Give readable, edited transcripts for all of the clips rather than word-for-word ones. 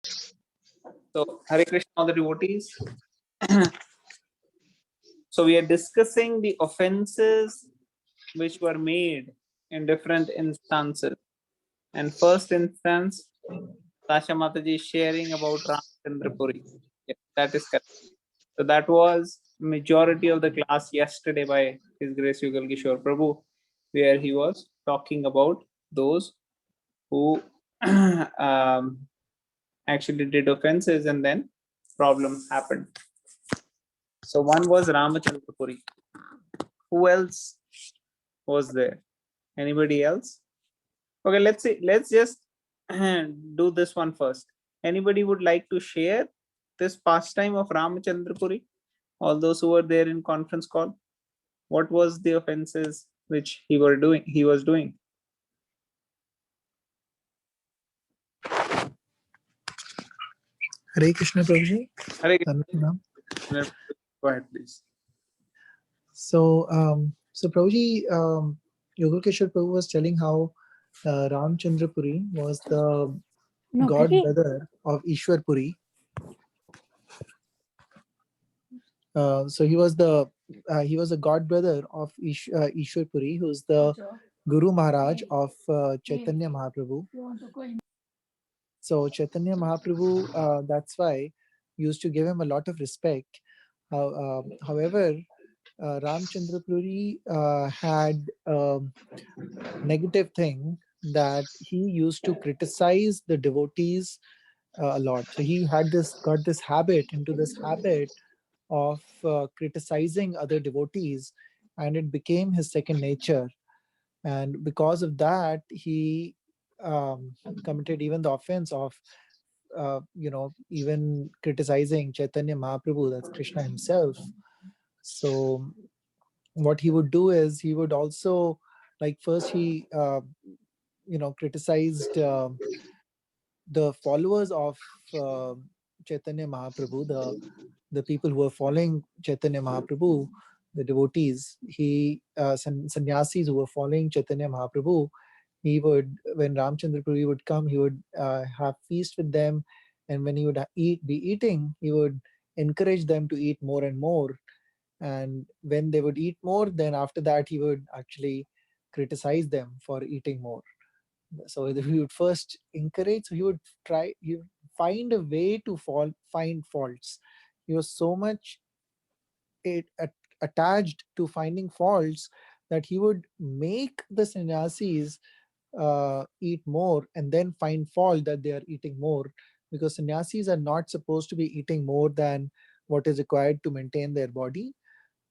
So, Hare Krishna, all the devotees. So, we are discussing the offenses which were made in different instances. And first instance, Sasha Mataji is sharing about Ramchandra Puri. Yes, that is correct. So, that was majority of the class yesterday by His Grace Yugal Kishore Prabhu, where he was talking about those who actually did offenses and then problem happened. So one was Ramachandra Puri. Who else was there? Anybody else? Okay, let's see. Let's just do this one first. Anybody would like to share this pastime of Ramachandra Puri? All those who were there in conference call. What was the offenses which he was doing? Hare Krishna Prabhuji. Hare Tanmay. Go ahead, please. So Prabhuji, Yoga Kishore Prabhu was telling how Ramchandra Puri was the god brother of Ishwar Puri. So he was a god brother of Ishwar Puri, who's the Guru Maharaj of Chaitanya Mahaprabhu. So Chaitanya Mahaprabhu, that's why used to give him a lot of respect. However, Ramchandra Puri had a negative thing that he used to criticize the devotees a lot. So he had got this habit of criticizing other devotees, and it became his second nature. And because of that, he committed even the offense of even criticizing Chaitanya Mahaprabhu, that's Krishna himself. So what he would do is he would also, like, first he criticized the followers of Chaitanya Mahaprabhu, the people who were following Chaitanya Mahaprabhu, the devotees. He sannyasis who were following Chaitanya Mahaprabhu, he would, when Ramchandra Puri would come, he would have feast with them, and when he would be eating, he would encourage them to eat more and more. And when they would eat more, then after that he would actually criticize them for eating more. So he would first encourage, so he would find a way to find faults. He was so much attached to finding faults that he would make the sannyasis eat more and then find fault that they are eating more, because sannyasis are not supposed to be eating more than what is required to maintain their body.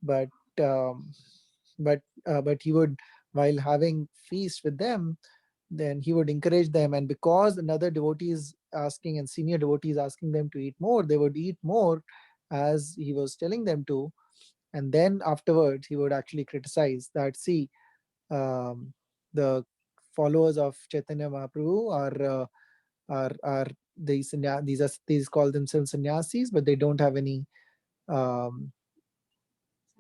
But um, but he would, while having feast with them, then he would encourage them, and because another devotee is asking and senior devotee is asking them to eat more, they would eat more as he was telling them to. And then afterwards he would actually criticize that, see, the followers of Chaitanya Mahaprabhu are these call themselves sannyasis, but they don't have any um,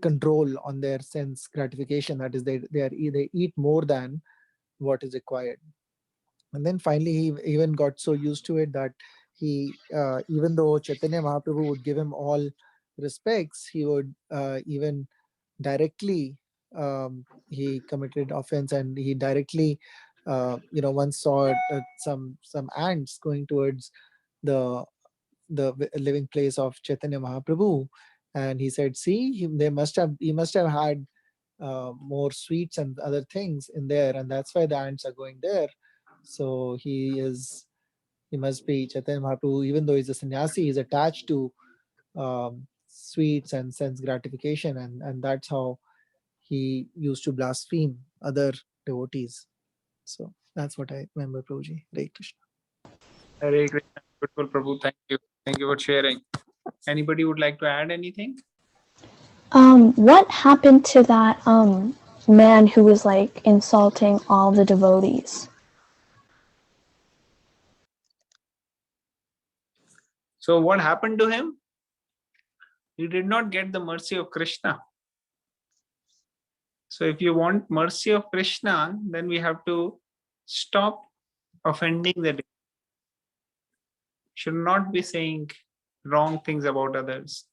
control on their sense gratification. That is, they eat more than what is required. And then finally he even got so used to it that he even though Chaitanya Mahaprabhu would give him all respects, he would even directly he committed offense, and he directly once saw some ants going towards the living place of Chaitanya Mahaprabhu, and he said, see, he must have had more sweets and other things in there, and that's why the ants are going there. So he must be Chaitanya Mahaprabhu. Even though he's a sannyasi, he's attached to sweets and sense gratification, and that's how he used to blaspheme other devotees. So that's what I remember, Prabhuji. Hare Krishna. Hare Krishna. Beautiful Prabhu. Thank you. Thank you for sharing. Anybody would like to add anything? What happened to that man who was like insulting all the devotees? So what happened to him? He did not get the mercy of Krishna. So if you want mercy of Krishna, then we have to stop offending the devotee. should not be saying wrong things about others.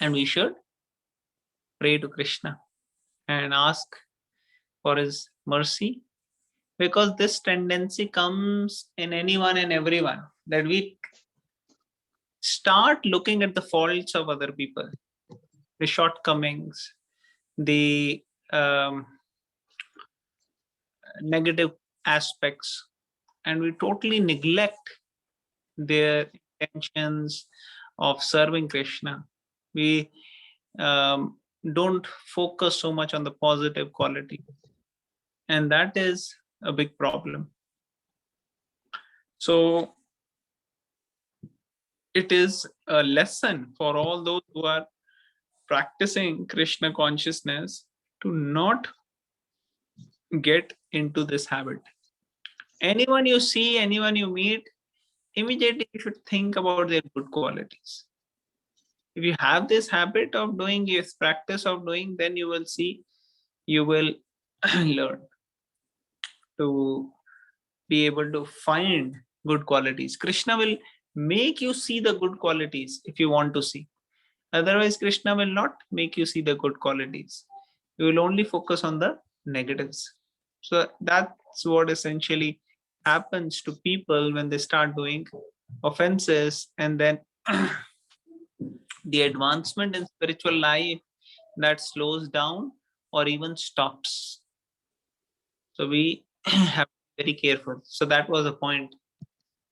And we should pray to Krishna and ask for his mercy, because this tendency comes in anyone and everyone, that we start looking at the faults of other people, the shortcomings, the negative aspects, and we totally neglect their intentions of serving Krishna. We don't focus so much on the positive quality, and that is a big problem. So it is a lesson for all those who are practicing Krishna consciousness to not get into this habit. Anyone you see, anyone you meet, immediately you should think about their good qualities. If you have this habit of doing, this practice of doing, then you will see, you will learn to be able to find good qualities. Krishna will make you see the good qualities if you want to see. Otherwise, Krishna will not make you see the good qualities. You will only focus on the negatives. So that's what essentially happens to people when they start doing offenses, and then the advancement in spiritual life that slows down or even stops. So we have to be very careful. So that was the point.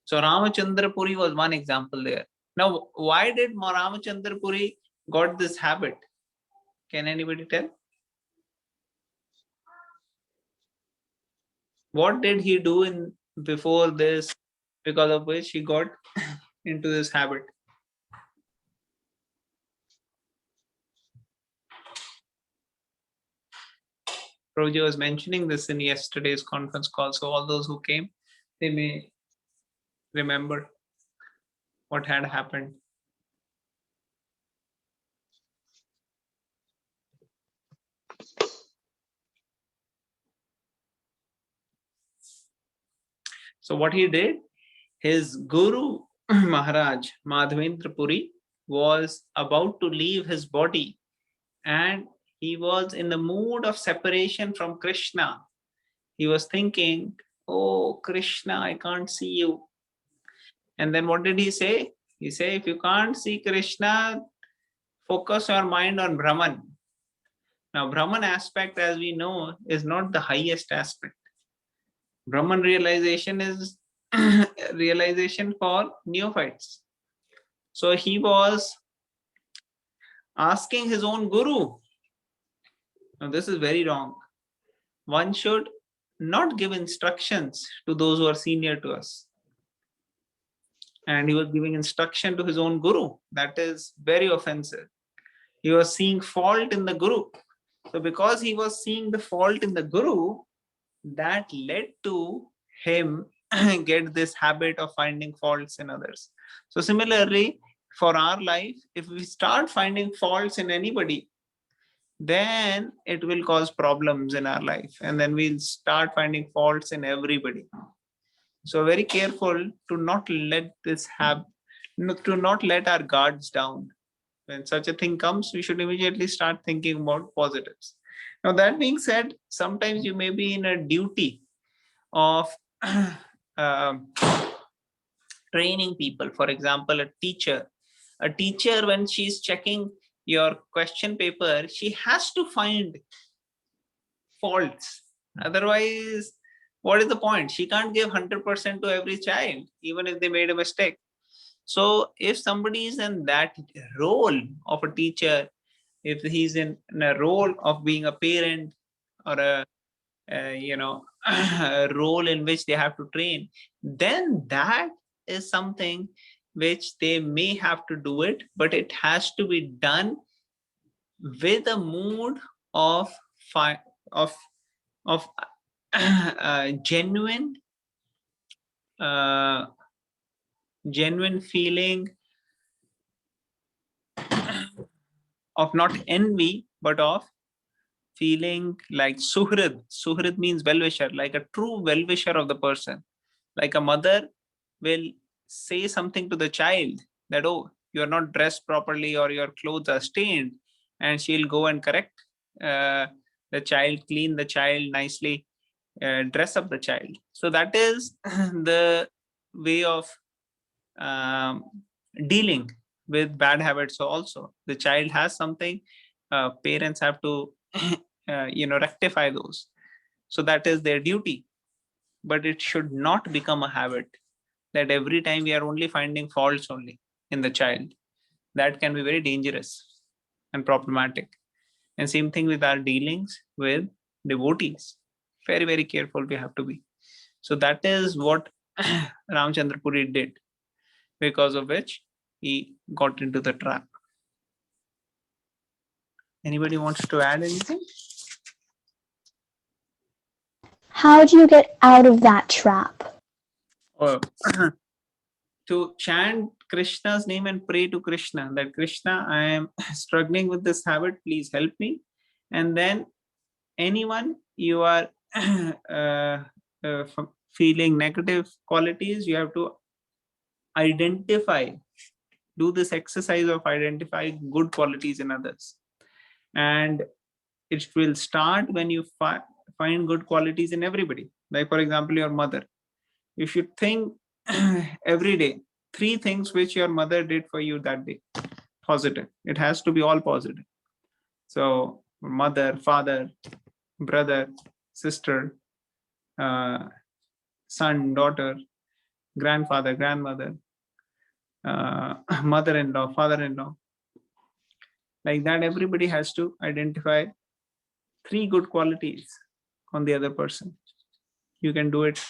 So Ramachandra Puri was one example there. Now, why did Ramachandra Puri got this habit? Can anybody tell? What did he do in before this, because of which he got into this habit? Prabhuji was mentioning this in yesterday's conference call, so all those who came, they may remember what had happened. So what he did, his Guru Maharaj Madhavendra Puri was about to leave his body, and he was in the mood of separation from Krishna. He was thinking, oh Krishna, I can't see you. And then what did he say? He said, if you can't see Krishna, focus your mind on Brahman. Now, Brahman aspect, as we know, is not the highest aspect. Brahman realization is realization for neophytes. So he was asking his own Guru. Now, this is very wrong. One should not give instructions to those who are senior to us. And he was giving instruction to his own Guru. That is very offensive. He was seeing fault in the Guru. So because he was seeing the fault in the Guru, that led to him get this habit of finding faults in others. So similarly, for our life, if we start finding faults in anybody, then it will cause problems in our life. And then we'll start finding faults in everybody. So very careful to not let this happen, to not let our guards down. When such a thing comes, we should immediately start thinking about positives. Now, that being said, sometimes you may be in a duty of training people. For example, a teacher, when she's checking your question paper, she has to find faults. Otherwise, what is the point? She can't give 100% to every child, even if they made a mistake. So if somebody is in that role of a teacher, if he's in a role of being a parent, or a role in which they have to train, then that is something which they may have to do it, but it has to be done with a mood of genuine feeling of not envy, but of feeling like suhrid. Suhrid means well-wisher, like a true well-wisher of the person. Like a mother will say something to the child that, oh, you're not dressed properly or your clothes are stained, and she'll go and correct the child, clean the child nicely, dress up the child. So that is the way of dealing with bad habits. Also, the child has something, parents have to rectify those. So that is their duty. But it should not become a habit that every time we are only finding faults only in the child. That can be very dangerous and problematic. And same thing with our dealings with devotees. Very, very careful we have to be. So that is what Ramchandra Puri did, because of which he got into the trap. Anybody wants to add anything? How do you get out of that trap? Or to chant Krishna's name and pray to Krishna that, Krishna, I am struggling with this habit, please help me. And then anyone you are feeling negative qualities, you have to identify, do this exercise of identifying good qualities in others. And it will start when you find good qualities in everybody. Like, for example, your mother. You should think every day 3 things which your mother did for you that day. Positive. It has to be all positive. So mother, father, brother, sister, son, daughter, grandfather, grandmother, mother-in-law, father-in-law. Like that, everybody has to identify 3 good qualities on the other person. You can do it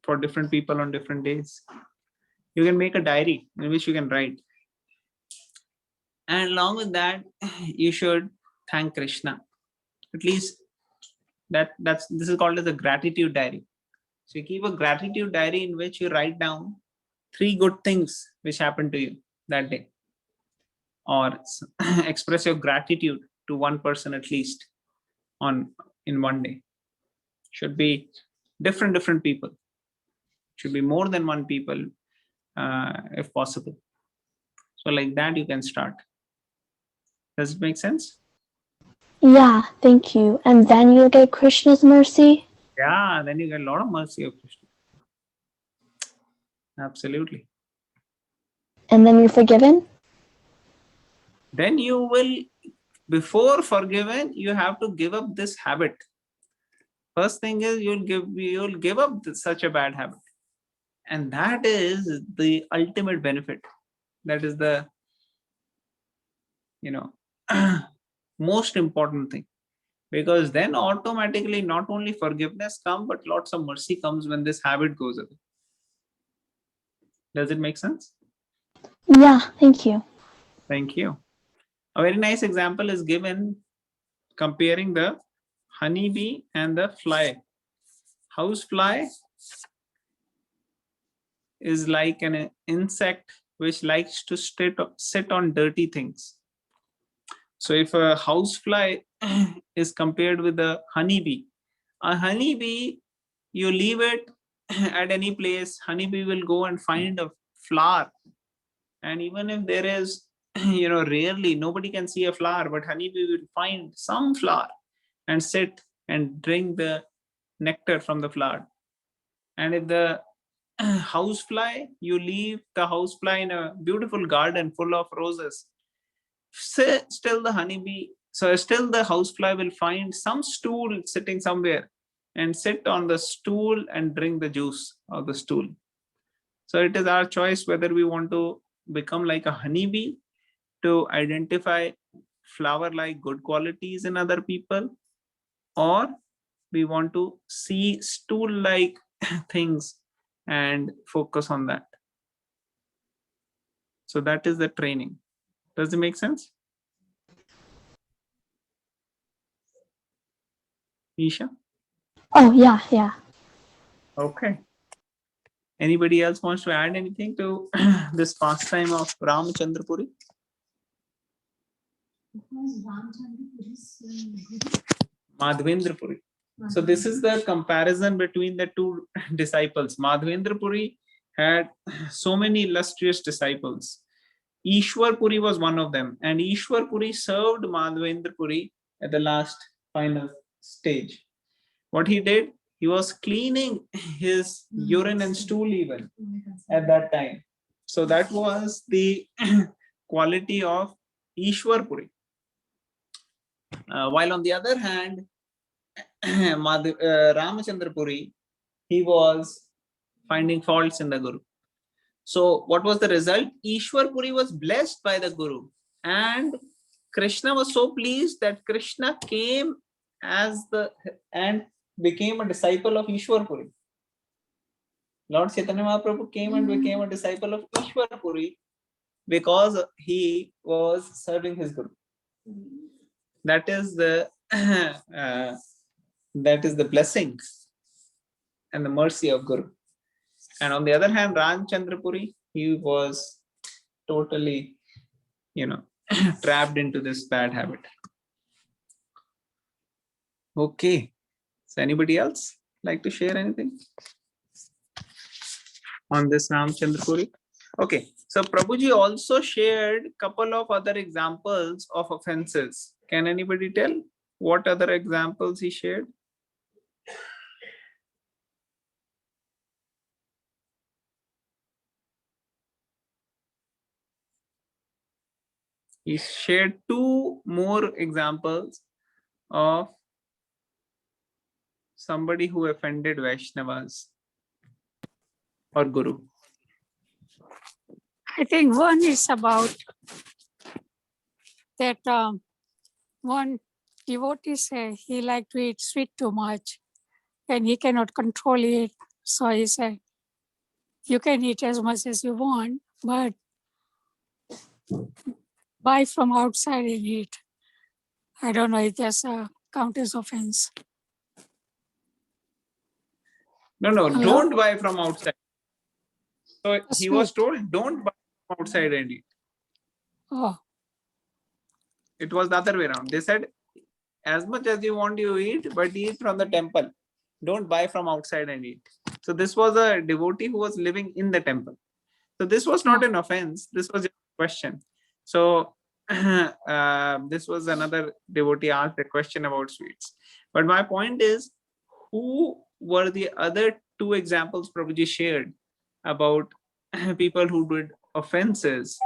for different people on different days. You can make a diary in which you can write. And along with that, you should thank Krishna. At least this is called as a gratitude diary. So you keep a gratitude diary in which you write down 3 good things which happened to you that day, or express your gratitude to one person at least in one day. Should be different people. Should be more than one people if possible. So like that you can start. Does it make sense? Yeah, thank you. And then you'll get Krishna's mercy? Yeah, then you get a lot of mercy of Krishna. Absolutely. And then you're forgiven? Then you will, before forgiven, you have to give up this habit. First thing is you'll give up such a bad habit. And that is the ultimate benefit. That is the most important thing, because then automatically not only forgiveness comes, but lots of mercy comes when this habit goes away. Does it make sense? Yeah, thank you. Thank you. A very nice example is given comparing the honeybee and the fly. Housefly is like an insect which likes to sit on dirty things. So if a housefly is compared with a honeybee, you leave it at any place, honeybee will go and find a flower. And even if there is, rarely, nobody can see a flower, but honeybee will find some flower and sit and drink the nectar from the flower. And if the housefly, you leave the housefly in a beautiful garden full of roses, still the housefly will find some stool sitting somewhere and sit on the stool and drink the juice of the stool. So it is our choice whether we want to become like a honeybee to identify flower-like good qualities in other people, or we want to see stool-like things and focus on that. So that is the training. Does it make sense? Isha? Oh, yeah. Okay. Anybody else wants to add anything to this pastime of Ramchandra Puri? Madhavendra Puri. So this is the comparison between the 2 disciples. Madhavendra Puri had so many illustrious disciples. Ishwar Puri was one of them, and Ishwar Puri served Madhavendra Puri at the last final stage. What he did, he was cleaning his urine and stool even at that time. So that was the quality of Ishwar Puri. While on the other hand, Ramachandra Puri, he was finding faults in the Guru. So what was the result? Ishwar Puri was blessed by the Guru, and Krishna was so pleased that Krishna came and became a disciple of Ishwar Puri. Lord Chaitanya Mahaprabhu came and became a disciple of Ishwar Puri because he was serving his Guru. That is the blessing and the mercy of Guru. And on the other hand, Ramchandra Puri, he was totally, trapped into this bad habit. Okay. So anybody else like to share anything on this Ramchandra Puri? Okay. So Prabhuji also shared a couple of other examples of offenses. Can anybody tell what other examples he shared? He shared two more examples of somebody who offended Vaishnavas or Guru. I think one is about that one devotee said he liked to eat sweet too much and he cannot control it. So he said, you can eat as much as you want, but buy from outside and eat. I don't know if that's a count as offense. No, Hello? don't buy from outside. So he was Sweet. told, don't buy from outside and eat. Oh, It was the other way around. They said, as much as you want, you eat, but eat from the temple. Don't buy from outside and eat. So this was a devotee who was living in the temple. So this was not an offense. This was just a question. So this was another devotee asked a question about sweets. But my point is, who were the other two examples Prabhuji shared about people who did offenses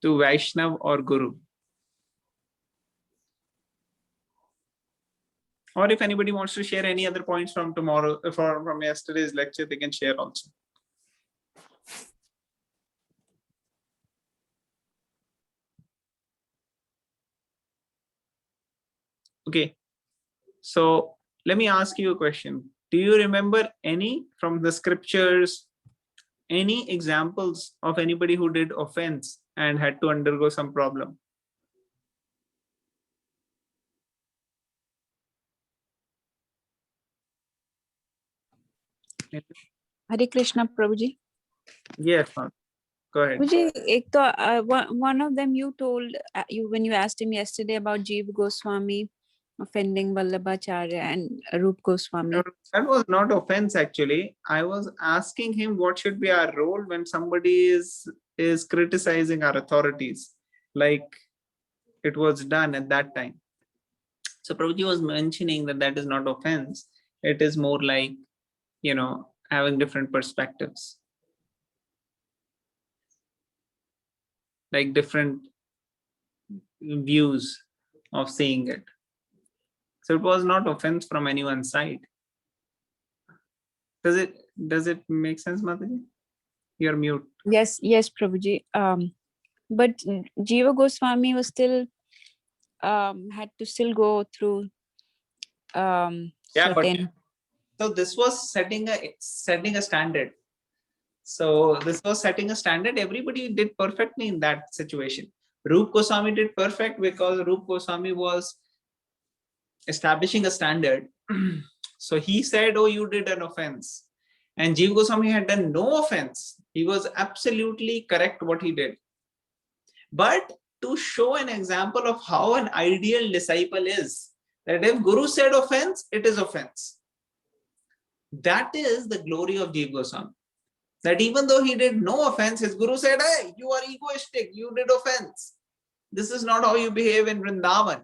to Vaishnav or Guru? Or if anybody wants to share any other points from tomorrow, from yesterday's lecture, they can share also. Okay, so let me ask you a question. Do you remember any from the scriptures, any examples of anybody who did offense and had to undergo some problem? Hare Krishna, Prabhuji. Yes, ma'am. Go ahead. Prabhuji, one of them you told you when you asked him yesterday about Jeev Goswami offending Vallabhacharya and Rup Goswami. No, that was not offense actually. I was asking him what should be our role when somebody is criticizing our authorities, like it was done at that time. So Prabhuji was mentioning that is not offense. It is more like, having different perspectives, like different views of seeing it. So it was not offense from anyone's side. Does it make sense, Mataji? You're mute. Yes, Prabhuji. But Jiva Goswami was still had to still go through certain. So this was setting a standard. So this was setting a standard. Everybody did perfectly in that situation. Rup Goswami did perfect because Rup Goswami was establishing a standard. So he said, oh, you did an offense. And Jeev Goswami had done no offense. He was absolutely correct what he did. But to show an example of how an ideal disciple is, that if Guru said offense, it is offense. That is the glory of Jiva Goswami. That even though he did no offense, his guru said, hey, you are egoistic, you did offense. This is not how you behave in Vrindavan.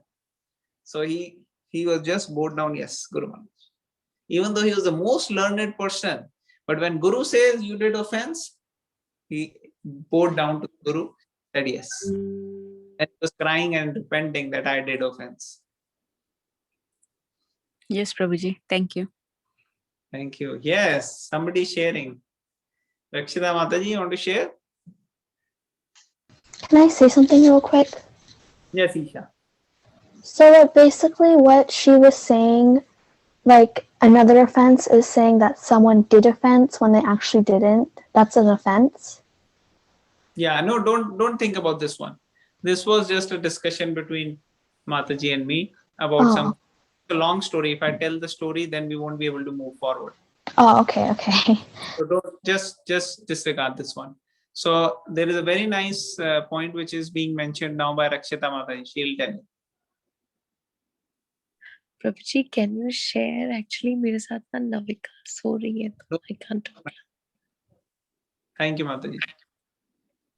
So he was just bowed down, yes, Guru Maharaj. Even though he was the most learned person, but when Guru says you did offense, he bowed down to Guru, said yes. And he was crying and repenting that I did offense. Yes, Prabhuji. Thank you. Thank you. Yes, somebody sharing. Rakshita Mataji, you want to share? Can I say something real quick? Yes, Isha. So basically what she was saying, like another offense is saying that someone did offense when they actually didn't. That's an offense. Yeah, no, don't think about this one. This was just a discussion between Mataji and me about some a long story. If I tell the story, then we won't be able to move forward. Oh, okay. So don't just disregard this one. So there is a very nice point which is being mentioned now by Rakshita Mataji. She'll tell you. Prabhuji, can you share? Actually, मेरे साथ ना नविका सो रही है, तो I can't talk. Thank you, Mataji.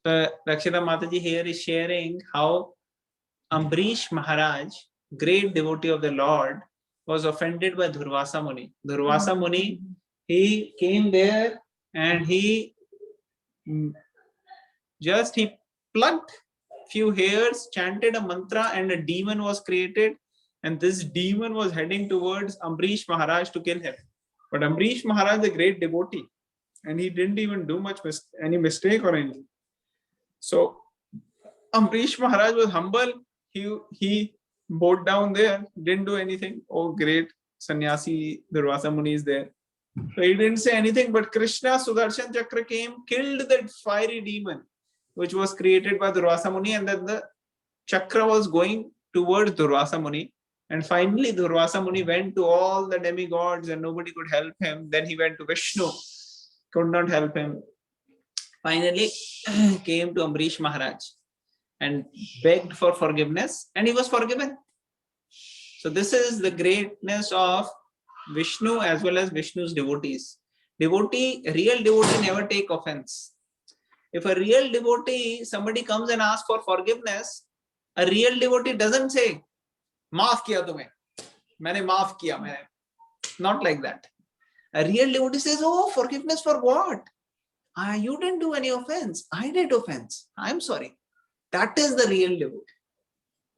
So Rakshita Mataji here is sharing how Ambrish Maharaj, great devotee of the Lord, was offended by Durvasa Muni. Durvasa Muni, he came there and he plucked few hairs, chanted a mantra, and a demon was created. And this demon was heading towards Ambrish Maharaj to kill him. But Ambrish Maharaj is a great devotee, and he didn't even do any mistake or anything. So Ambrish Maharaj was humble. He bowed down there, didn't do anything. Oh, great sannyasi Durvasa Muni is there. So he didn't say anything, but Krishna Sudarshan Chakra came, killed that fiery demon, which was created by Durvasa Muni, and then the chakra was going towards Durvasa Muni. And finally, Durvasa Muni went to all the demigods and nobody could help him. Then he went to Vishnu, could not help him. Finally, came to Ambrish Maharaj and begged for forgiveness, and he was forgiven. So this is the greatness of Vishnu as well as Vishnu's devotees. Real devotee never take offense. If a real devotee, somebody comes and asks for forgiveness, a real devotee doesn't say, maaf kiya tumhe, maine maaf kiya, maine. Not like that. A real devotee says, oh, forgiveness for what? You didn't do any offense. I did offense. I'm sorry. That is the real devotee.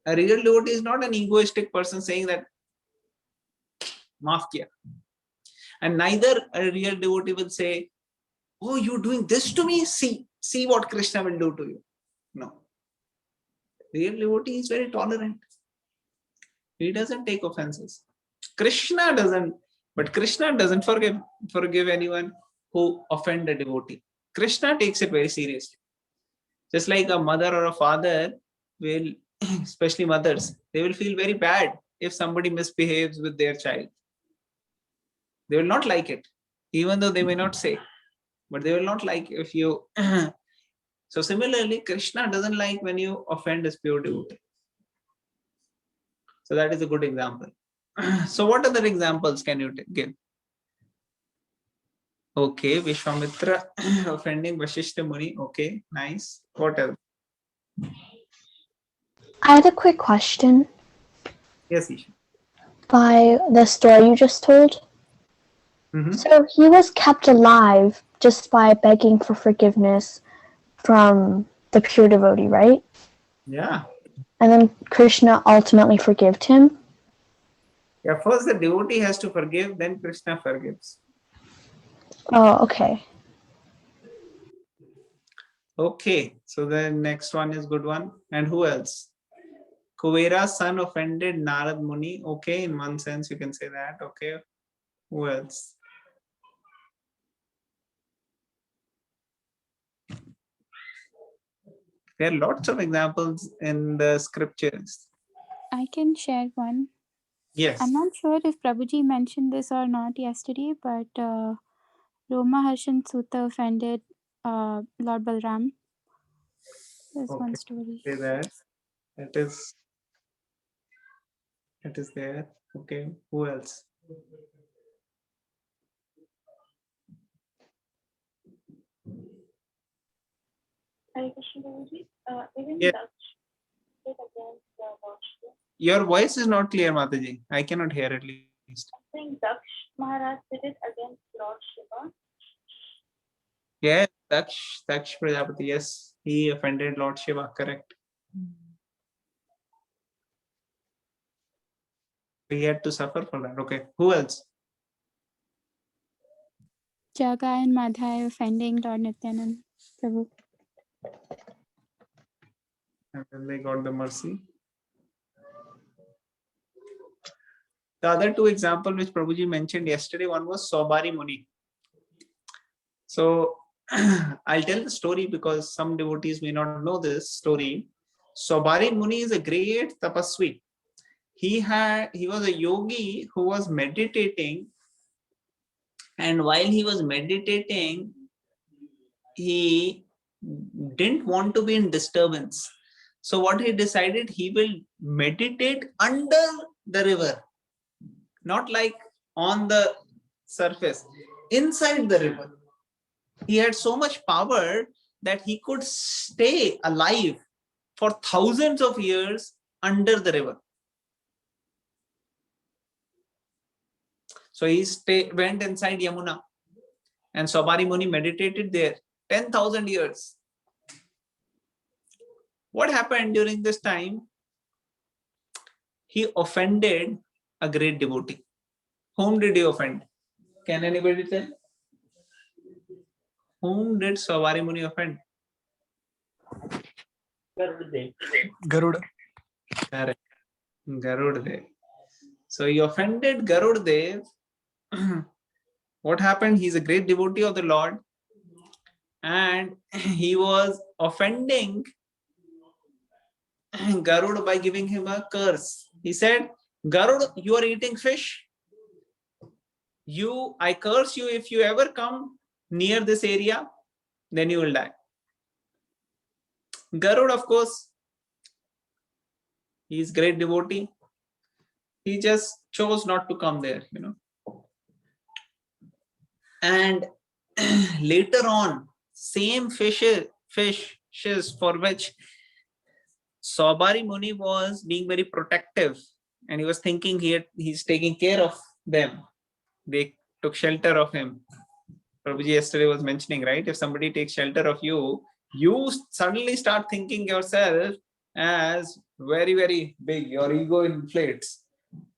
A real devotee is not an egoistic person saying that, maaf kiya. And neither a real devotee will say, oh, you're doing this to me? See what Krishna will do to you. No. Real devotee is very tolerant. He doesn't take offenses. Krishna doesn't forgive anyone who offend a devotee. Krishna takes it very seriously. Just like a mother or a father will, especially mothers, they will feel very bad if somebody misbehaves with their child. They will not like it, even though they may not say, but they will not like if you. So similarly, Krishna doesn't like when you offend his pure devotee. So that is a good example. So what other examples can you give? Okay, Vishwamitra offending Vashishta Muni. Okay, nice. What else? I had a quick question Yes, Isha. by the story you just told. Mm-hmm. So he was kept alive just by begging for forgiveness from the pure devotee, right? Yeah. And then Krishna ultimately forgave him. Yeah, first the devotee has to forgive, then Krishna forgives. Oh, okay. Okay, so the next one is good one. And who else? Kuvera's son offended Narad Muni. Okay, in one sense you can say that. Okay, who else? There are lots of examples in the scriptures. I can share one. Yes. I'm not sure if Prabhuji mentioned this or not yesterday, but Roma Harshan Sutta offended Lord Balram. There's one story. Say that. It is there. Okay, who else? Yeah. Your voice is not clear, Mataji. I cannot hear at least. Yeah, Daksh Prajapati, yes, he offended Lord Shiva, correct. He had to suffer for that. Okay, who else? Jaga and Madhai offending Lord Nityanand Prabhu. And then they got the mercy. The other two examples which Prabhuji mentioned yesterday, one was Sobari Muni. So I'll tell the story because some devotees may not know this story. Sobari Muni is a great tapasvi. He was a yogi who was meditating, and while he was meditating, he didn't want to be in disturbance. So what he decided, he will meditate under the river, not like on the surface, inside the river. He had so much power that he could stay alive for thousands of years under the river. So he went inside Yamuna, and Sobari Muni meditated there 10,000 years. What happened during this time? He offended a great devotee. Whom did he offend? Can anybody tell? Whom did Sobari Muni offend? Garuda. Correct. Garudadev. So he offended Garudadev. What happened? He's a great devotee of the Lord, and he was offending Garuda by giving him a curse. He said, Garuda, you are eating fish. I curse you, if you ever come near this area, then you will die. Garuda, of course, he is great devotee. He just chose not to come there, And later on, same fishes for which Sobari Muni was being very protective, and he was thinking he's taking care of them. They took shelter of him. Prabhuji yesterday was mentioning, right? If somebody takes shelter of you, you suddenly start thinking yourself as very, very big. Your ego inflates,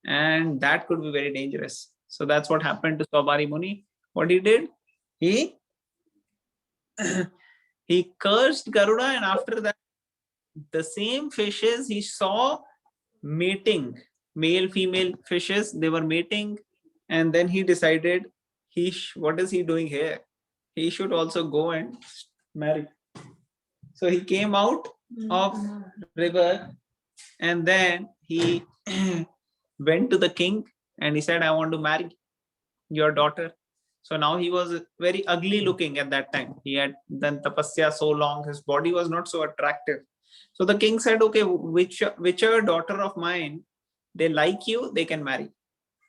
and that could be very dangerous. So that's what happened to Sobari Muni. What he did? He cursed Garuda, and after that, the same fishes he saw mating, male female fishes, they were mating, and then he decided what is he doing here? He should also go and marry. So he came out of river, and then he went to the king and he said, I want to marry your daughter. So now he was very ugly looking at that time. He had done tapasya so long, his body was not so attractive. So the king said, okay, whichever daughter of mine, they like you, they can marry.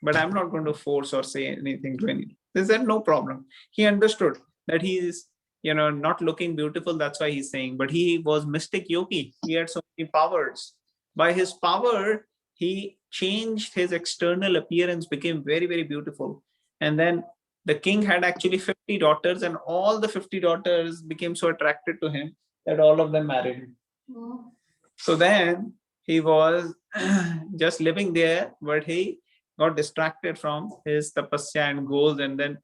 But I'm not going to force or say anything to anyone. They said, no problem. He understood that he is, not looking beautiful. That's why he's saying, but he was mystic yogi. He had so many powers. By his power, he changed his external appearance, became very, very beautiful. And then the king had actually 50 daughters, and all the 50 daughters became so attracted to him that all of them married him. So then he was just living there, but he got distracted from his tapasya and goals, and then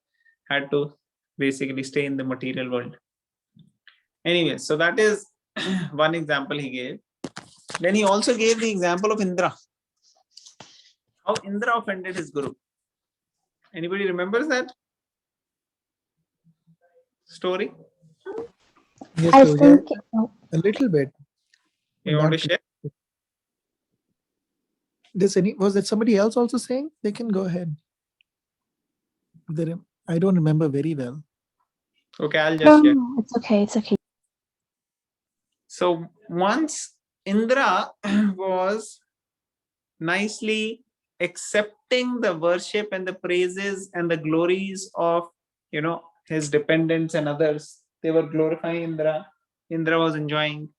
had to basically stay in the material world. Anyway, so that is one example he gave. Then he also gave the example of Indra. How Indra offended his guru. Anybody remembers that story? Yes, I Prabhuji, think a little bit. You want to Not- share? Was that somebody else also saying? They can go ahead. I don't remember very well. Okay, I'll just share. no, it's okay. It's okay. So once Indra was nicely accepting the worship and the praises and the glories of, his dependents and others. They were glorifying Indra. Indra was enjoying.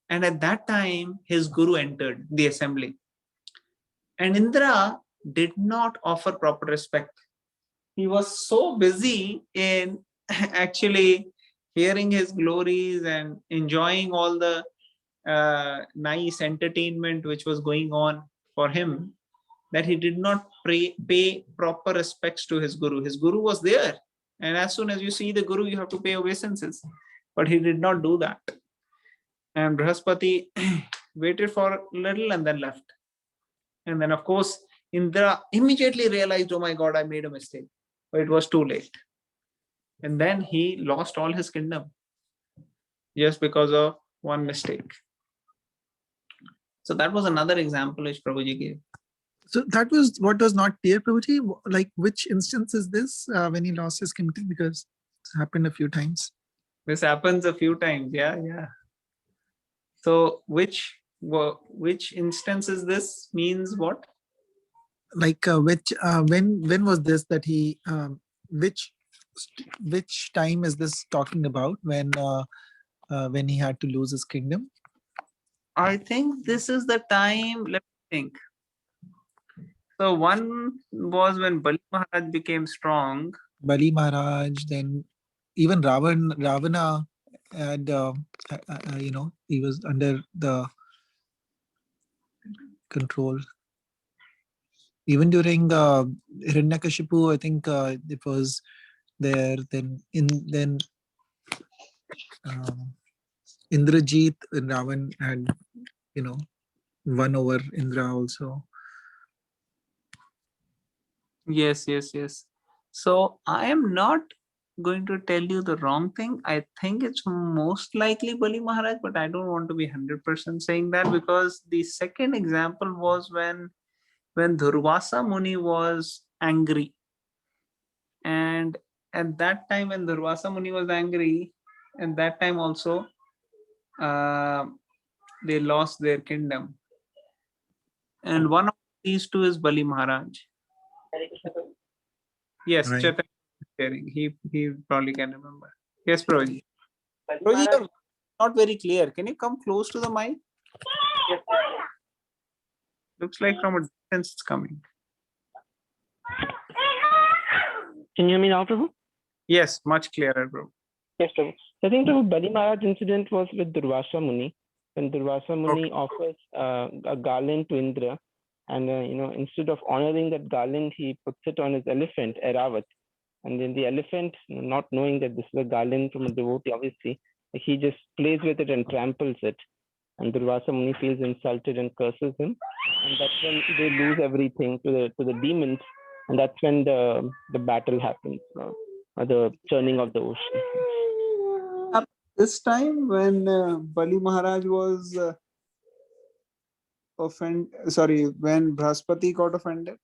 And at that time, his guru entered the assembly. And Indra did not offer proper respect. He was so busy in actually hearing his glories and enjoying all the nice entertainment which was going on for him, that he did not pay proper respects to his guru. His guru was there, and as soon as you see the guru, you have to pay obeisances. But he did not do that. And Brihaspati waited for a little and then left. And then, of course, Indra immediately realized, oh my God, I made a mistake. But it was too late. And then he lost all his kingdom just because of one mistake. So that was another example which Prabhuji gave. So that was what was not clear, Prabhuji. Like, which instance is this when he lost his kingdom? Because it's happened a few times. This happens a few times. Yeah. So which instance is this? Means what? Like when was this that he which time is this talking about when he had to lose his kingdom? I think this is the time. Let me think. So one was when Bali Maharaj became strong. Bali Maharaj, then even Ravana had he was under the control. Even during Hiranyakashipu, I think it was there. Then Indrajit and Ravan had won over Indra also. Yes. So I am not going to tell you the wrong thing. I think it's most likely Bali Maharaj, but I don't want to be 100% saying that, because the second example was when Durvasa Muni was angry. And at that time, when Durvasa Muni was angry, at that time also, they lost their kingdom. And one of these two is Bali Maharaj. Yes, Right. Chaitanya is sharing. He probably can remember. Yes, Prabhuji. Prabhuji, you're not very clear. Can you come close to the mic? Looks like from a distance it's coming. Can you hear me now, Prabhu? Yes, much clearer, bro. Yes, Prabhu. I think the Bali Maharaj incident was with Durvasa Muni, when Durvasa Muni offers a garland to Indra, and instead of honoring that garland, he puts it on his elephant, Airavat. And then the elephant, not knowing that this is a garland from a devotee, obviously, he just plays with it and tramples it. And Durvasa Muni feels insulted and curses him. And that's when they lose everything to the demons. And that's when the battle happens, the churning of the ocean. This time when Bali Maharaj was when Brahaspati got offended.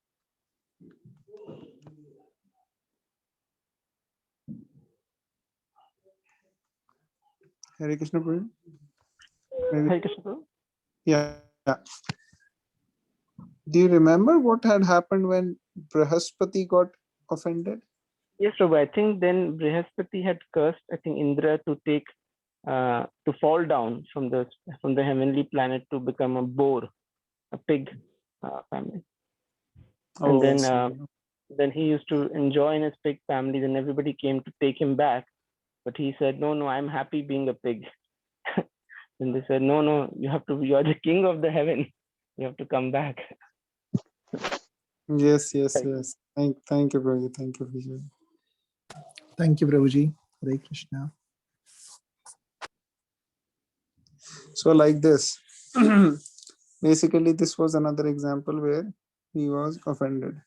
Hare Krishna Prabhu. Hare Krishna Prabhu. Yeah. Do you remember what had happened when Brahaspati got offended? Yes, Prabhu. I think then Brihaspati had cursed, I think, Indra to take to fall down from the heavenly planet to become a boar, a pig family. And then he used to enjoy in his pig family. Then everybody came to take him back, but he said, "No, I'm happy being a pig." And they said, "No, you are the king of the heaven. You have to come back." Yes. Thank you, Prabhuji. Thank you, Vijay. Thank you, Prabhuji. Hare Krishna. So like this, basically this was another example where he was offended.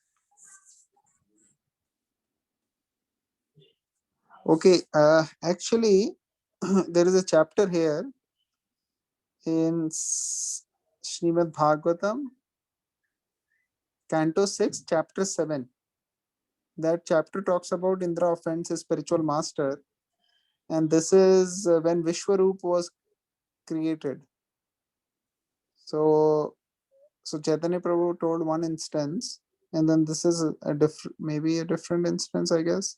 Okay, actually, there is a chapter here in Srimad Bhagavatam, Canto 6, Chapter 7. That chapter talks about Indra offends his spiritual master. And this is when Vishwaroop was created. So Chaitanya Prabhu told one instance, and then this is maybe a different instance, I guess,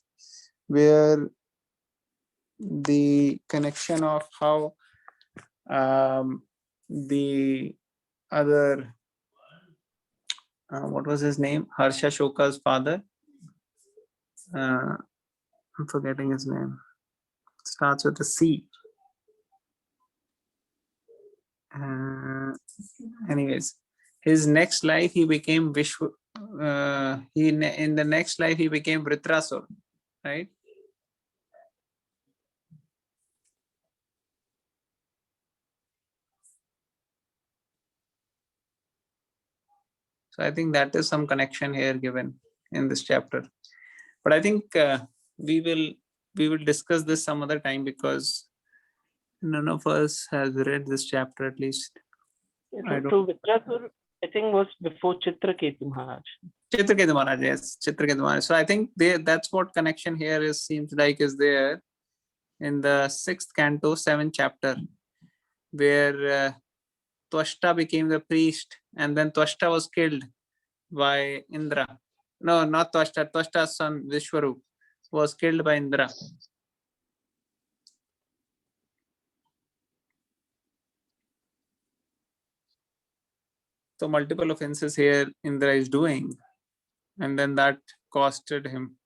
where the connection of how the other, what was his name? Harsha Shoka's father. I'm forgetting his name. Starts with a C. Anyways, his next life he became Vishwa. In the next life he became Vritrasur, right? So I think that is some connection here given in this chapter. But I think we will discuss this some other time, because none of us has read this chapter at least. I don't- So Vitrasur, I think, was before Chitraketu Maharaj. Chitraketu Maharaj, yes, Chitraketu Maharaj. So I think that's what connection here is, seems like is there in the 6th canto, 7th chapter, where Twashta became the priest, and then Twashta was killed by Indra. No, not Twashta. Twashta's son Vishwarup was killed by Indra. So multiple offenses here Indra is doing, and then that costed him.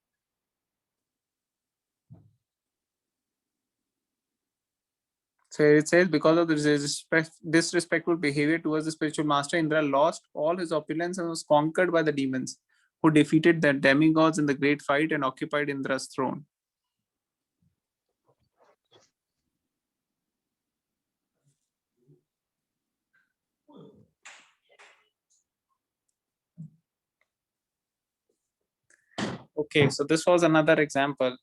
So it says, because of this disrespectful behavior towards the spiritual master, Indra lost all his opulence and was conquered by the demons, who defeated the demigods in the great fight and occupied Indra's throne. Okay, so this was another example.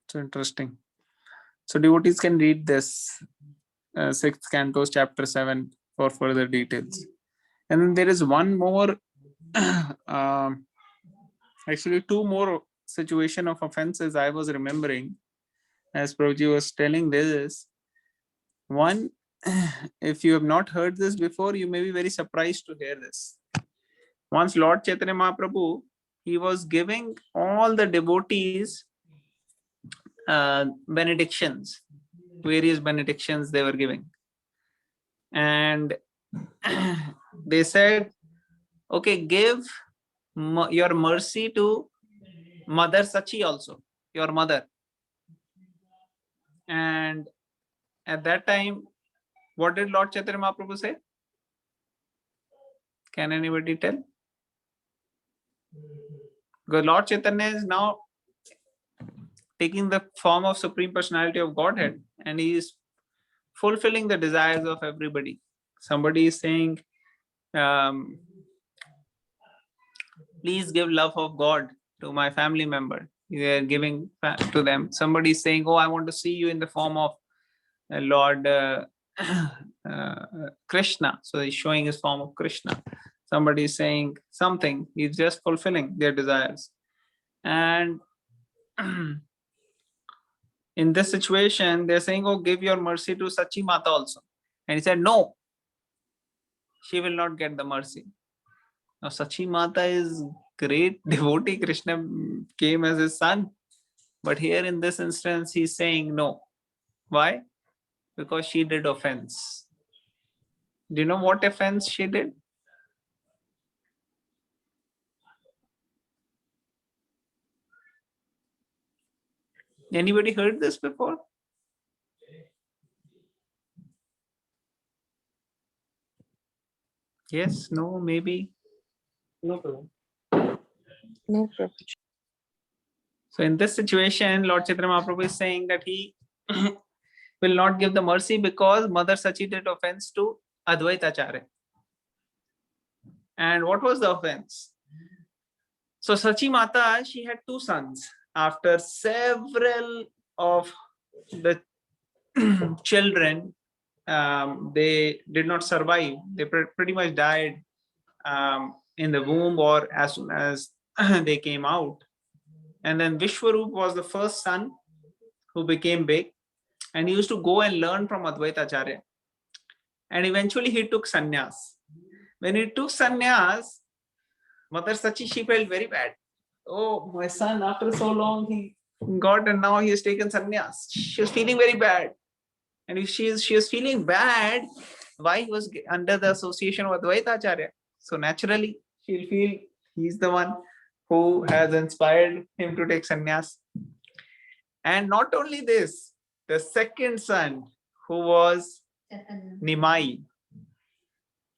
So interesting. So devotees can read this 6th canto, chapter 7 for further details. And then there is one more, actually 2 more situation of offenses I was remembering as Prabhuji was telling this. One, if you have not heard this before, you may be very surprised to hear this. Once Lord Chaitanya Mahaprabhu, he was giving all the devotees benedictions, various benedictions they were giving. And they said, okay, give your mercy to Mother Sachi also, your mother. And at that time, what did Lord Chaitanya Mahaprabhu say? Can anybody tell? Because Lord Chaitanya is now taking the form of Supreme Personality of Godhead, and he is fulfilling the desires of everybody. Somebody is saying, please give love of God to my family member. They are giving to them. Somebody is saying, oh, I want to see you in the form of Lord Krishna. So he's showing his form of Krishna. Somebody is saying something. He's just fulfilling their desires. And in this situation, they're saying, oh, give your mercy to Sachi Mata also. And he said, no, she will not get the mercy. Now, Sachi Mata is great devotee. Krishna came as his son. But here in this instance, he's saying no. Why? Because she did offense. Do you know what offense she did? Anybody heard this before? Yes, no, maybe. No problem. No problem. So in this situation, Lord Chaitanya Mahaprabhu is saying that he will not give the mercy because Mother Sachi did offense to Advaita Acharya. And what was the offense? So Sachi Mata, she had 2 sons. After several of the children, they did not survive. They pretty much died in the womb or as soon as they came out. And then Vishwarup was the first son who became big, and he used to go and learn from Advaita Acharya. And eventually he took sannyas. When he took sannyas, Mother Sachi, she felt very bad. Oh, my son, after so long, he got, and now he has taken sannyas. She was feeling very bad. And if she was feeling bad, why he was under the association of Advaita Acharya? So naturally, she'll feel he's the one who has inspired him to take sannyas. And not only this, the second son, who was Nimai,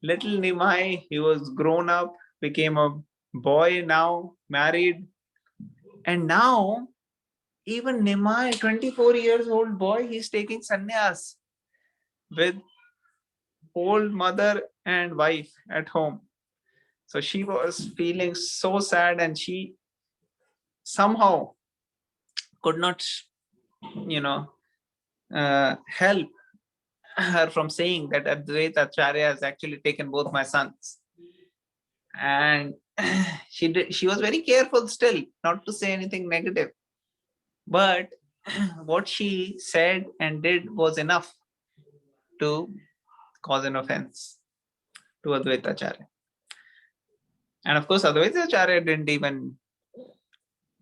little Nimai, he was grown up, became a boy now, married. And now, even Nimai, 24 years old boy, he's taking sannyas with old mother and wife at home. So she was feeling so sad, and she somehow could not, help her from saying that Advaita Acharya has actually taken both my sons. And she was very careful still not to say anything negative. But what she said and did was enough to cause an offense to Advaita Acharya. And of course, Advaita Acharya didn't even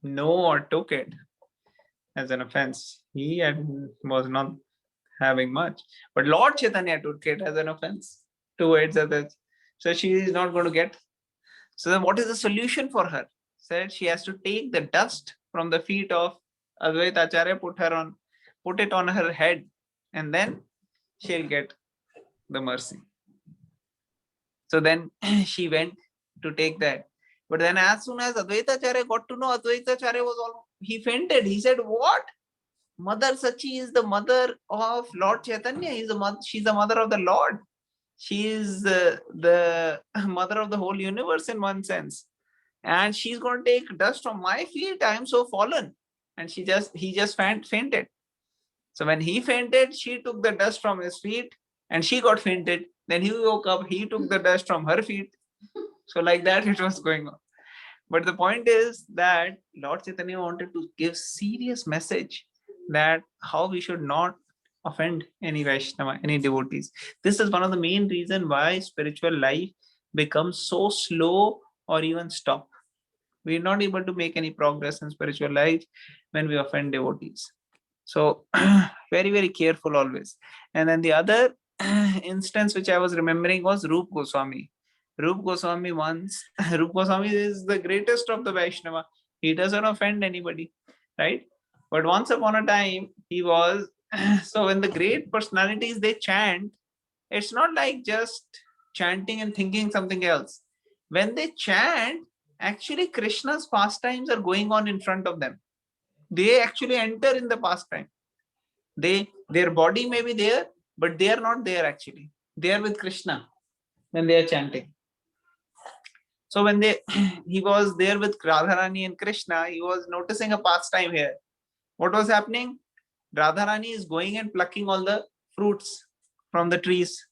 know or took it as an offense. He was not having much. But Lord Chaitanya took it as an offense towards others. So she is not going to get. So then what is the solution for her? Said she has to take the dust from the feet of Advaita Acharya, put it on her head, and then she'll get the mercy. So then she went to take that. But then as soon as Advaita Acharya got to know, Advaita Acharya he fainted. He said, what? Mother Sachi is the mother of Lord Chaitanya. She's the mother of the Lord. She is the mother of the whole universe in one sense. And she's going to take dust from my feet. I am so fallen. And he just fainted. So when he fainted, she took the dust from his feet and she got fainted. Then he woke up, he took the dust from her feet. So like that it was going on. But the point is that Lord Chaitanya wanted to give serious message that how we should not offend any Vaishnava, any devotees. This is one of the main reasons why spiritual life becomes so slow or even stop. We are not able to make any progress in spiritual life when we offend devotees. So very, very careful always. And then the other instance which I was remembering was Rup Goswami. Rup Goswami Rup Goswami is the greatest of the Vaishnava. He doesn't offend anybody, right? But once upon a time, he was, so when the great personalities, they chant, it's not like just chanting and thinking something else. When they chant, actually Krishna's pastimes are going on in front of them. They actually enter in the pastime. Their body may be there, but they are not there actually. They are with Krishna when they are chanting. So when he was there with Radharani and Krishna, he was noticing a pastime here. What was happening? Radharani is going and plucking all the fruits from the trees.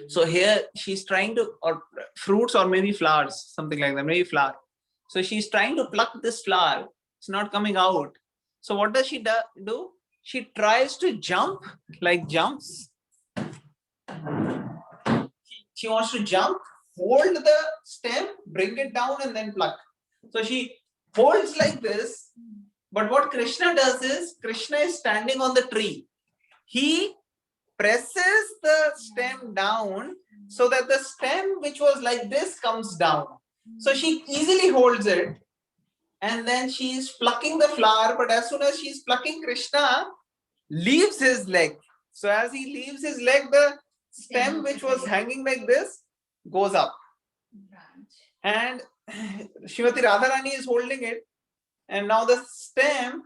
So here she's trying to, or fruits or maybe flowers, something like that, maybe flower. So she's trying to pluck this flower. It's not coming out. So what does she do? She tries to jump, like jumps. She wants to jump, hold the stem, bring it down and then pluck. So she holds like this. But what Krishna does is, Krishna is standing on the tree. He presses the stem down so that the stem which was like this comes down. So she easily holds it and then she is plucking the flower. But as soon as she is plucking, Krishna leaves his leg. So as he leaves his leg, the stem which was hanging like this goes up. And Srimati Radharani is holding it. And now the stem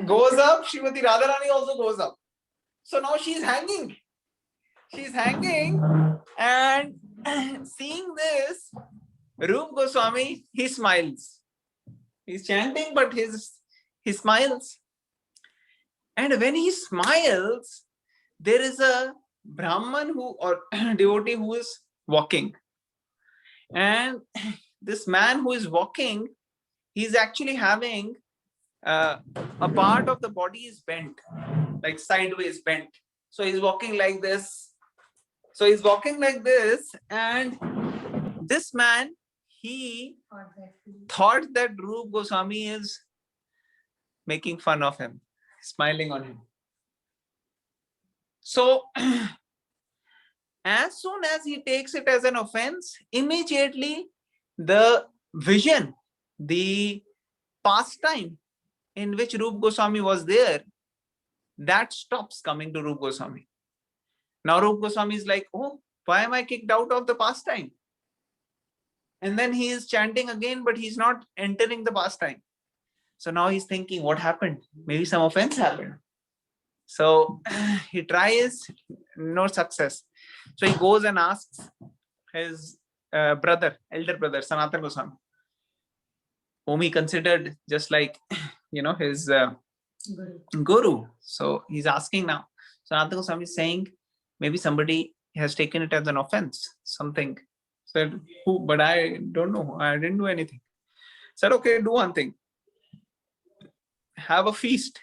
goes up. Srimati Radharani also goes up. So now she's hanging. She's hanging. And seeing this, Rup Goswami, he smiles. He's chanting, but he smiles. And when he smiles, there is a Brahman or devotee who is walking. And this man who is walking, he's actually having a part of the body is bent, like sideways bent. So he's walking like this. And this man, he thought that Rup Goswami is making fun of him, smiling on him. So as soon as he takes it as an offense, immediately the vision, the pastime in which Rup Goswami was there, that stops coming to Rup Goswami. Now Rup Goswami is like, oh, why am I kicked out of the pastime? And then he is chanting again, but he's not entering the pastime. So now he's thinking, what happened? Maybe some offense happened. So he tries, no success. So he goes and asks his elder brother, Sanatana Goswami, whom he considered just like, his guru. So he's asking now. Sanatana Goswami is saying, maybe somebody has taken it as an offense, something. Said, who? But I don't know. I didn't do anything. Said, okay, do one thing. Have a feast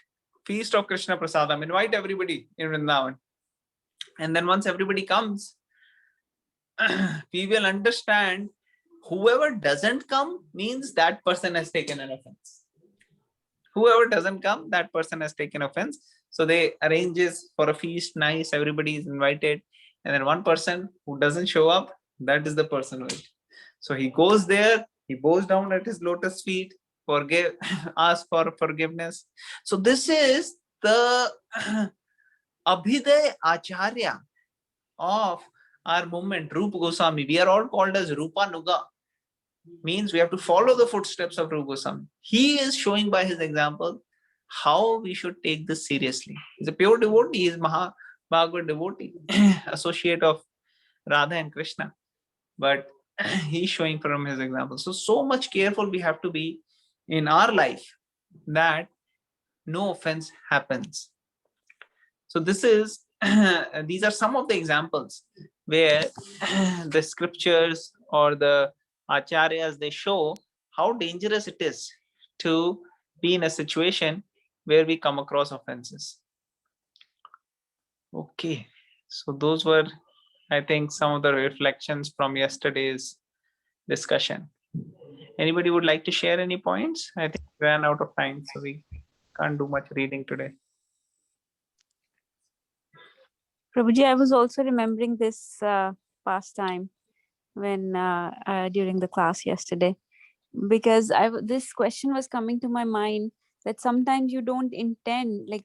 of Krishna Prasadam. Invite everybody in Vrindavan. And then once everybody comes, we will understand whoever doesn't come means that person has taken an offense. Whoever doesn't come, that person has taken offense. So they arranges for a feast, nice, everybody is invited. And then one person who doesn't show up, that is the person with. So he goes there, he bows down at his lotus feet, ask for forgiveness. So this is the Abhiday Acharya of our movement, Rupa Goswami. We are all called as Rupa Nuga. Means we have to follow the footsteps of Rupa Goswami. He is showing by his example how we should take this seriously. He's a pure devotee, he is Bhagavad devotee, associate of Radha and Krishna. But he's showing from his example. So much careful we have to be in our life that no offense happens. So this is, these are some of the examples where the scriptures or the acharyas, they show how dangerous it is to be in a situation where we come across offenses. Okay, so those were, I think, some of the reflections from yesterday's discussion. Anybody would like to share any points? I think we ran out of time, so we can't do much reading today. Prabhuji, I was also remembering this pastime when during the class yesterday, because this question was coming to my mind that sometimes you don't intend, like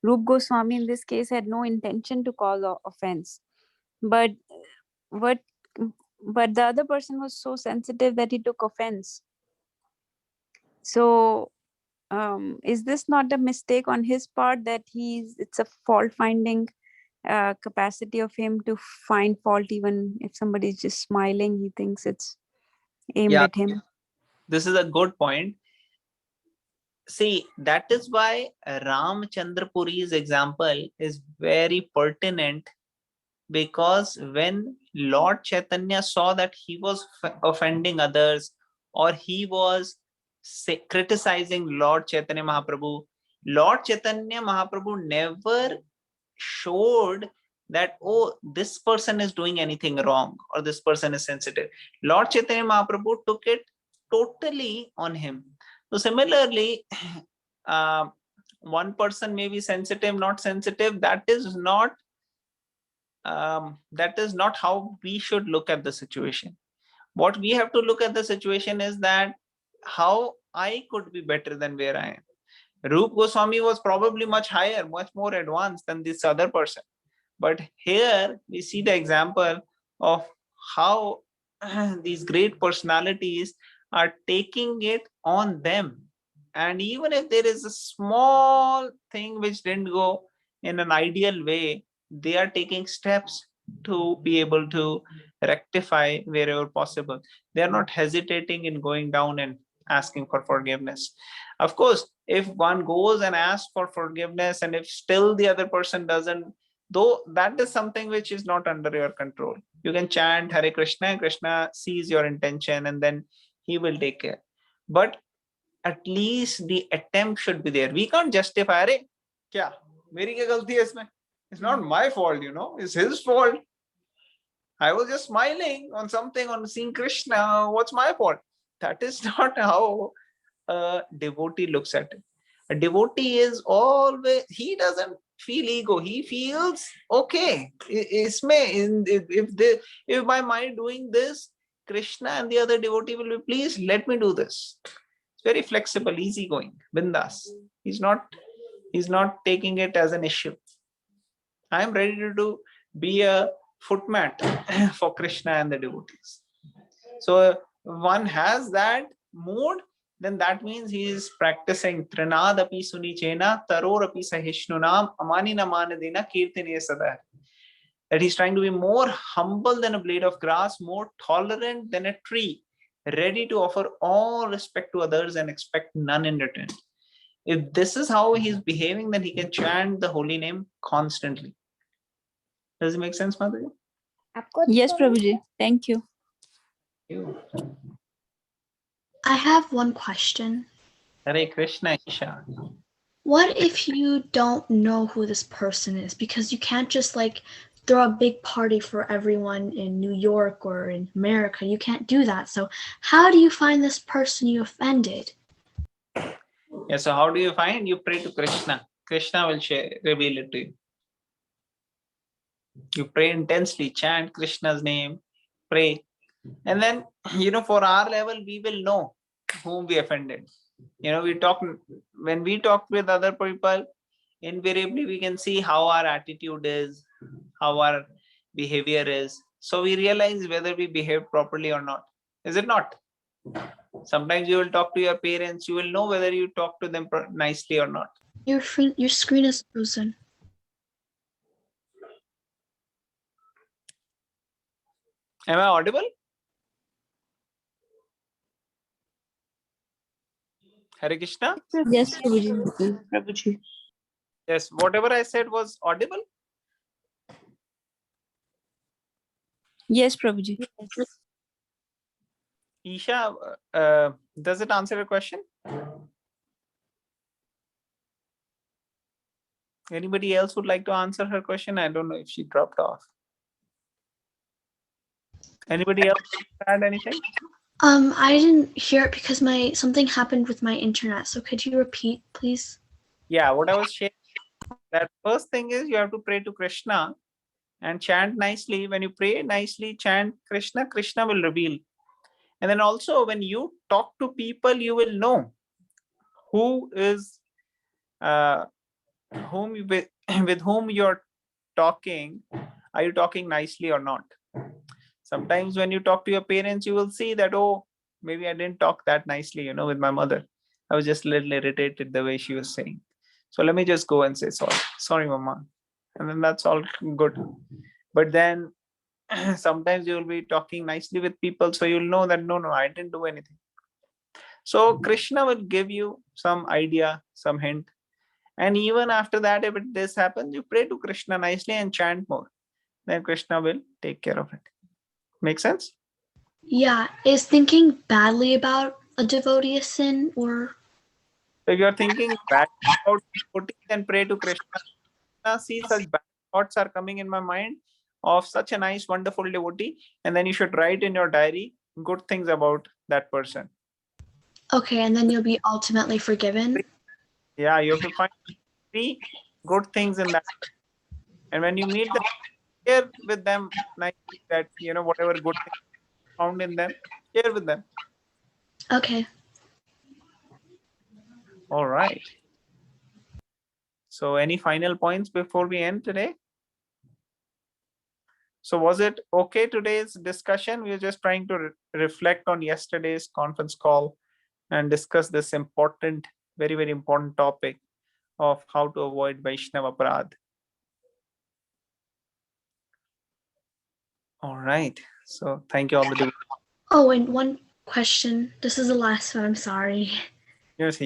Rup Goswami in this case had no intention to cause offense, but the other person was so sensitive that he took offense. So is this not a mistake on his part, that it's a fault finding capacity of him to find fault even if somebody is just smiling, he thinks it's aimed at him? This is a good point. See, that is why Ramchandra Puri's example is very pertinent, because when Lord Chaitanya saw that he was offending others, or he was criticizing Lord Chaitanya Mahaprabhu, Lord Chaitanya Mahaprabhu never showed that, oh, this person is doing anything wrong or this person is sensitive. Lord Chaitanya Mahaprabhu took it totally on him. So similarly, one person may be sensitive, not sensitive. That is not how we should look at the situation. What we have to look at the situation is that how I could be better than where I am. Rup Goswami was probably much higher, much more advanced than this other person. But here we see the example of how these great personalities are taking it on them. And even if there is a small thing which didn't go in an ideal way, they are taking steps to be able to rectify wherever possible. They are not hesitating in going down and asking for forgiveness. Of course, if one goes and asks for forgiveness and if still the other person doesn't, though that is something which is not under your control. You can chant Hare Krishna and Krishna sees your intention and then he will take care. But at least the attempt should be there. We can't justify, Are, kya? Meri kya galti hai isme? It's not my fault, it's his fault. I was just smiling on something, on seeing Krishna. What's my fault? That is not how a devotee looks at it. A devotee is always, he doesn't feel ego. He feels okay. If my mind doing this, Krishna and the other devotee will be pleased. Let me do this. It's very flexible, easygoing, bindas. He's not taking it as an issue. I am ready to be a footmat for Krishna and the devotees. So one has that mood, then that means he is practicing Trinadapi Sunichena Tarorapi Sahishnunam Amanina Manadina Kirtine Sada. That he's trying to be more humble than a blade of grass, more tolerant than a tree, ready to offer all respect to others and expect none in return. If this is how he's behaving, then he can chant the holy name constantly. Does it make sense, Madhuri? Yes, Prabhuji. Thank you. I have one question. Hare Krishna, Isha. What if you don't know who this person is? Because you can't just like throw a big party for everyone in New York or in America. You can't do that. So how do you find this person you offended? Yeah, so how do you find? You pray to Krishna. Krishna will reveal it to you. You pray intensely, chant Krishna's name, pray. And then, for our level, we will know whom we offended. When we talk with other people, invariably we can see how our attitude is, how our behavior is. So we realize whether we behave properly or not. Is it not? Sometimes you will talk to your parents, you will know whether you talk to them nicely or not. Your screen is frozen. Am I audible? Hare Krishna? Yes, Prabhuji. Yes, whatever I said was audible? Yes, Prabhuji. Isha, does it answer your question? Anybody else would like to answer her question? I don't know if she dropped off. Anybody else add anything? I didn't hear it because something happened with my internet. So could you repeat, please? Yeah, what I was sharing, that first thing is you have to pray to Krishna and chant nicely. When you pray nicely, chant Krishna, Krishna will reveal. And then also when you talk to people, you will know who is with whom you're talking. Are you talking nicely or not? Sometimes when you talk to your parents, you will see that, oh, maybe I didn't talk that nicely, with my mother. I was just a little irritated the way she was saying. So let me just go and say sorry, mama. And then that's all good. But then sometimes you will be talking nicely with people, so you'll know that no, I didn't do anything. So Krishna will give you some idea, some hint. And even after that, if this happens, you pray to Krishna nicely and chant more. Then Krishna will take care of it. Make sense? Yeah. Is thinking badly about a devotee a sin or? If you're thinking bad about devotee, then pray to Krishna. See, such bad thoughts are coming in my mind of such a nice, wonderful devotee. And then you should write in your diary good things about that person. Okay, and then you'll be ultimately forgiven? Yeah, you have to find 3 good things in that. And when you meet them, share with them nicely that, whatever good things found in them, share with them. Okay. All right. So any final points before we end today? So was it okay today's discussion? We were just trying to reflect on yesterday's conference call and discuss this important, very, very important topic of how to avoid Vaishnava Aparadh. All right. So thank you all. Oh, and one question. This is the last one. I'm sorry. Yes,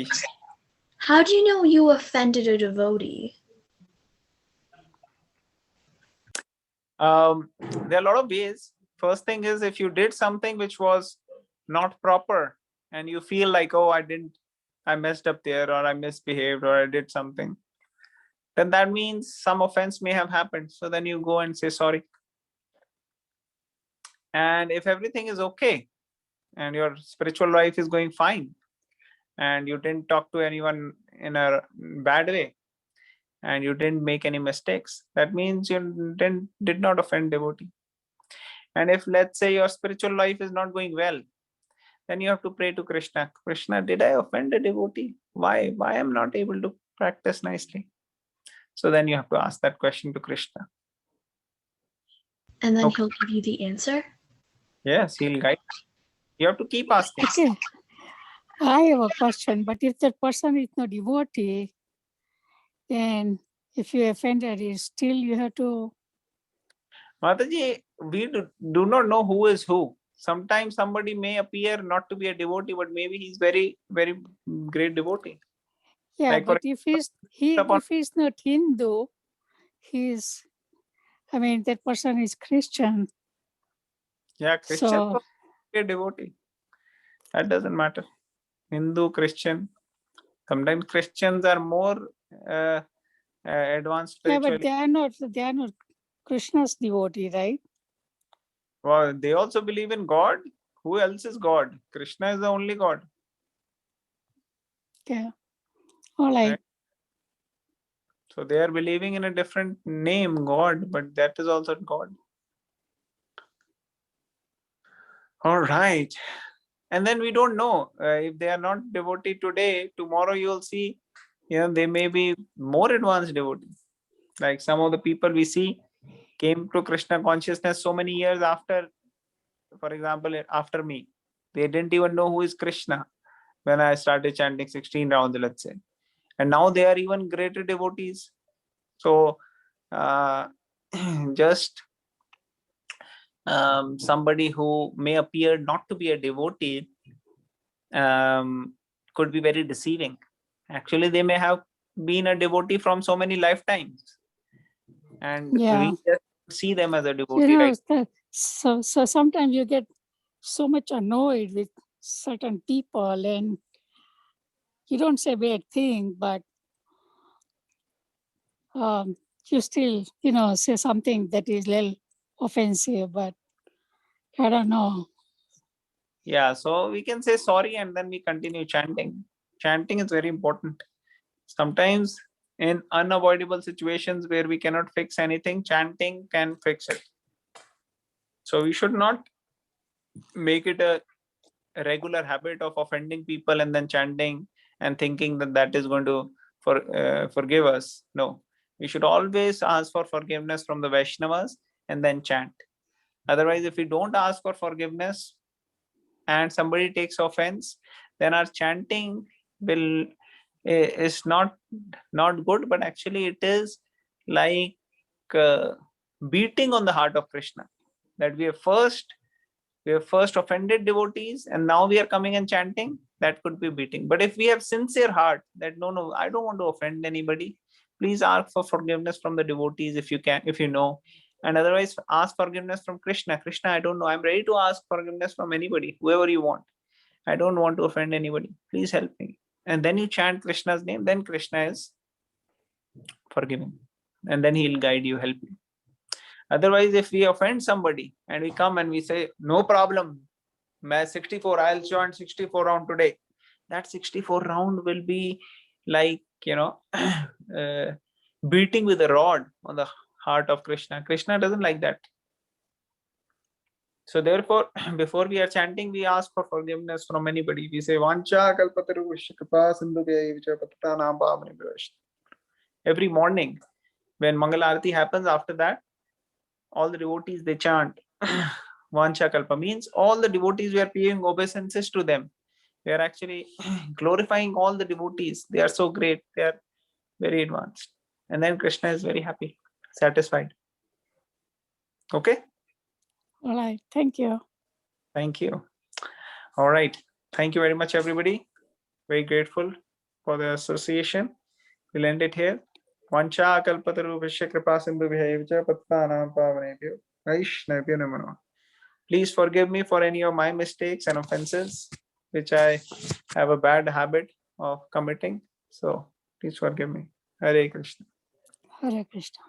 How do you know you offended a devotee? there are a lot of ways. First thing is, if you did something which was not proper and you feel like, oh, I messed up there, or I misbehaved, or I did something, then that means some offense may have happened. So then you go and say sorry. And if everything is okay and your spiritual life is going fine and you didn't talk to anyone in a bad way and you didn't make any mistakes, that means you did not offend devotee. And if, let's say, your spiritual life is not going well, then you have to pray to Krishna. Krishna, did I offend a devotee? Why I'm not able to practice nicely? So then you have to ask that question to Krishna. And then Okay. he'll give you the answer. Yes, he'll guide. You have to keep asking. Okay. I have a question, but if that person is not devotee, then if you offended it, still you have to. Mataji, we do not know who is who. Sometimes somebody may appear not to be a devotee, but maybe he's very, very great devotee. Yeah, Like for but if he's not Hindu, that person is Christian. Yeah, Christian So a devotee. That doesn't matter. Hindu, Christian. Sometimes Christians are more advanced yeah, spiritually. but they are not Krishna's devotee, right? Well, they also believe in God. Who else is God? Krishna is the only God. Yeah. All right. Right. So they are believing in a different name, God, but that is also God. All right. And then we don't know if they are not devotee today, tomorrow you'll see, they may be more advanced devotees. Like some of the people we see came to Krishna consciousness so many years after, for example, after me. They didn't even know who is Krishna when I started chanting 16 rounds, let's say. And now they are even greater devotees. So just somebody who may appear not to be a devotee could be very deceiving. Actually, they may have been a devotee from so many lifetimes. And Yeah. we just see them as a devotee, right? So sometimes you get so much annoyed with certain people and you don't say bad thing, but you still, say something that is a little offensive, but I don't know. Yeah, so we can say sorry and then we continue chanting. Chanting is very important. Sometimes in unavoidable situations where we cannot fix anything, chanting can fix it. So we should not make it a regular habit of offending people and then chanting and thinking that that is going to forgive us. No, we should always ask for forgiveness from the Vaishnavas and then chant. Otherwise, if we don't ask for forgiveness and somebody takes offense, then our chanting is not good, but actually it is like beating on the heart of Krishna, that we have first offended devotees and now we are coming and chanting. That could be beating. But if we have sincere heart that no, I don't want to offend anybody, please ask for forgiveness from the devotees if you can, if you know. And otherwise ask forgiveness from Krishna. I don't know, I'm ready to ask forgiveness from anybody, whoever you want. I don't want to offend anybody, please help me. And then you chant Krishna's name, then Krishna is forgiving and then he'll guide you, help you. Otherwise, if we offend somebody and we come and we say, no problem, 64, I'll chant 64 round today. That 64 round will be like, beating with a rod on the heart of Krishna. Krishna doesn't like that. So therefore, before we are chanting, we ask for forgiveness from anybody. We say, Vancha kalpataru vishakapa sindhu vichapattanam pavane bhavash. Every morning, when Mangal Arati happens, after that, all the devotees, they chant Vancha Kalpa, means all the devotees, we are paying obeisances to them. We are actually glorifying all the devotees. They are so great. They are very advanced. And then Krishna is very happy, satisfied. Okay? All right. Thank you. Thank you. All right. Thank you very much, everybody. Very grateful for the association. We'll end it here. Vancha kalpataru vishya kripa sindhu vihayavcha pattanam pavanebhyo vaishnavyo namo namaha. Please forgive me for any of my mistakes and offenses, which I have a bad habit of committing. So please forgive me. Hare Krishna. Hare Krishna.